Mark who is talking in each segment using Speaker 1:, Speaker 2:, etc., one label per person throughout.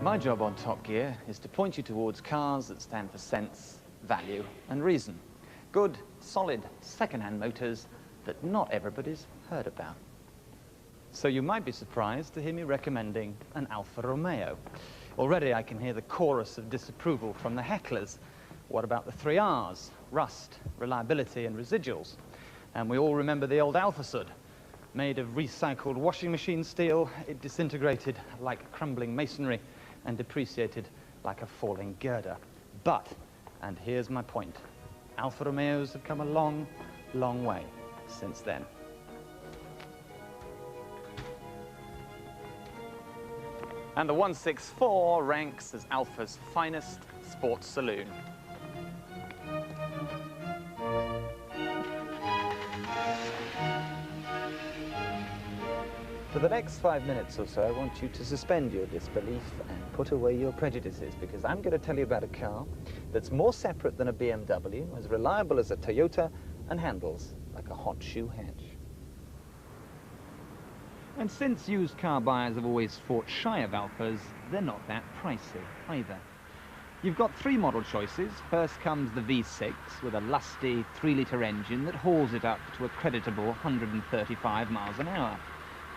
Speaker 1: My job on Top Gear is to point you towards cars that stand for sense, value and reason. Good, solid, second-hand motors that not everybody's heard about. So you might be surprised to hear me recommending an Alfa Romeo. Already I can hear the chorus of disapproval from the hecklers. What about the 3 R's? Rust, reliability and residuals. And we all remember the old Alfa Sud. Made of recycled washing machine steel, it disintegrated like crumbling masonry and depreciated like a falling girder. But, and here's my point, Alfa Romeos have come a long, long way since then. And the 164 ranks as Alfa's finest sports saloon. For the next 5 minutes or so, I want you to suspend your disbelief and put away your prejudices, because I'm going to tell you about a car that's more separate than a BMW, as reliable as a Toyota, and handles like a hot shoe hedge. And since used car buyers have always fought shy of Alfas, they're not that pricey either. You've got 3 model choices. First comes the V6 with a lusty 3-litre engine that hauls it up to a creditable 135 miles an hour.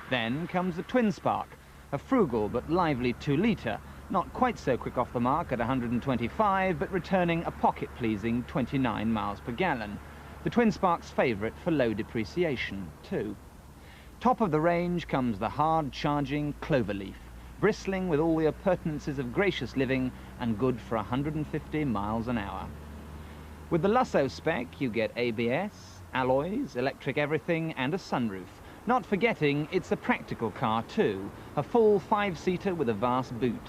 Speaker 1: Then comes the Twin Spark, a frugal but lively 2-litre, not quite so quick off the mark at 125, but returning a pocket-pleasing 29 miles per gallon. The Twin Spark's favourite for low depreciation, too. Top of the range comes the hard-charging Cloverleaf, bristling with all the appurtenances of gracious living and good for 150 miles an hour. With the Lusso spec, you get ABS, alloys, electric everything, and a sunroof. Not forgetting, it's a practical car too, a full 5-seater with a vast boot.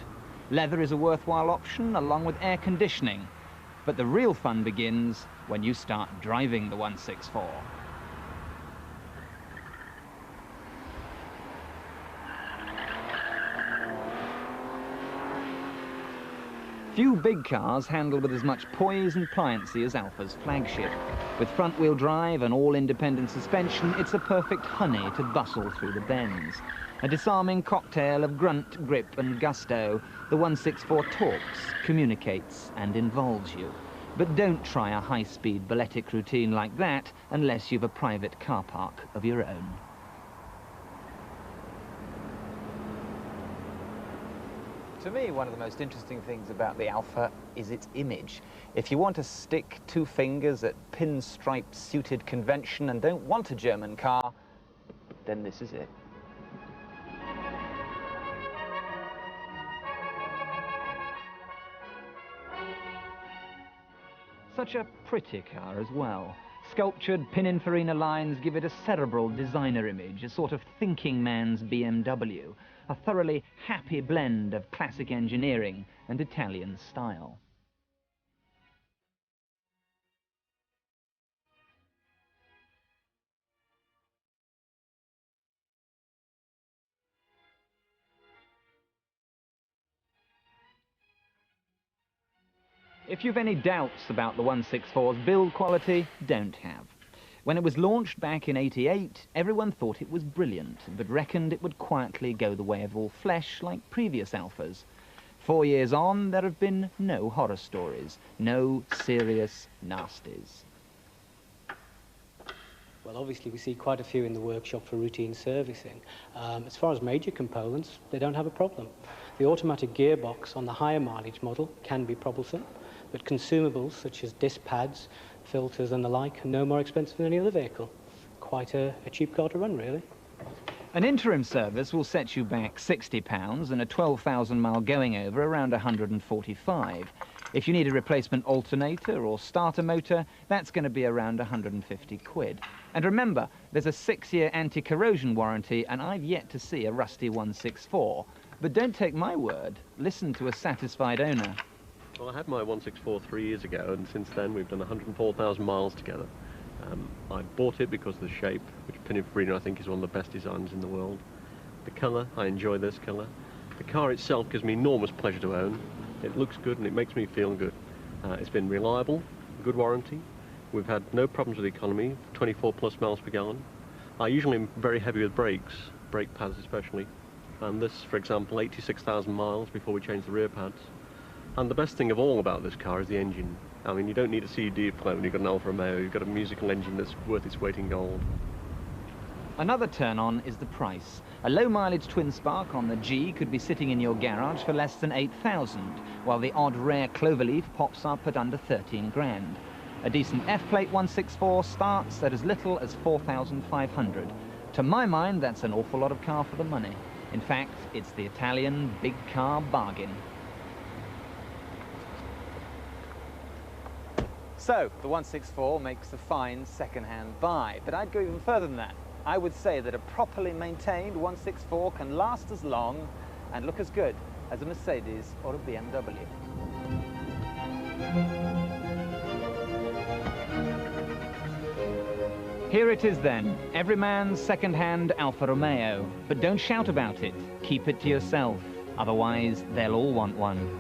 Speaker 1: Leather is a worthwhile option, along with air conditioning. But the real fun begins when you start driving the 164. Few big cars handle with as much poise and pliancy as Alfa's flagship. With front-wheel drive and all-independent suspension, it's a perfect honey to bustle through the bends. A disarming cocktail of grunt, grip and gusto, the 164 talks, communicates and involves you. But don't try a high-speed balletic routine like that unless you've a private car park of your own. To me, one of the most interesting things about the Alfa is its image. If you want to stick 2 fingers at pinstripe-suited convention and don't want a German car, then this is it. Such a pretty car as well. Sculptured Pininfarina lines give it a cerebral designer image, a sort of thinking man's BMW. A thoroughly happy blend of classic engineering and Italian style. If you've any doubts about the 164's build quality, don't have. When it was launched back in '88, everyone thought it was brilliant, but reckoned it would quietly go the way of all flesh like previous Alfas. 4 years on, there have been no horror stories, no serious nasties.
Speaker 2: Well, obviously we see quite a few in the workshop for routine servicing. As far as major components, they don't have a problem. The automatic gearbox on the higher mileage model can be troublesome, but consumables such as disc pads, filters and the like are no more expensive than any other vehicle. Quite a cheap car to run, really.
Speaker 1: An interim service will set you back £60 and a 12,000 mile going over around 145. If you need a replacement alternator or starter motor, that's going to be around 150 quid. And remember, there's a 6-year anti-corrosion warranty, and I've yet to see a rusty 164. But don't take my word, listen to a satisfied owner.
Speaker 3: Well, I had my 164 3 years ago, and since then we've done 104,000 miles together. I bought it because of the shape, which Pininfarina I think is one of the best designs in the world. The colour, I enjoy this colour. The car itself gives me enormous pleasure to own. It looks good and it makes me feel good. It's been reliable, good warranty. We've had no problems with the economy, 24 plus miles per gallon. I usually am very heavy with brakes, brake pads especially. And this, for example, 86,000 miles before we change the rear pads. And the best thing of all about this car is the engine. I mean, you don't need a CD player when you've got an Alfa Romeo. You've got a musical engine that's worth its weight in gold.
Speaker 1: Another turn-on is the price. A low-mileage twin-spark on the G could be sitting in your garage for less than 8,000, while the odd rare Cloverleaf pops up at under 13 grand. A decent F-plate 164 starts at as little as 4,500. To my mind, that's an awful lot of car for the money. In fact, it's the Italian big car bargain. So, the 164 makes a fine second-hand buy, but I'd go even further than that. I would say that a properly maintained 164 can last as long and look as good as a Mercedes or a BMW. Here it is then, every man's second-hand Alfa Romeo. But don't shout about it, keep it to yourself, otherwise they'll all want one.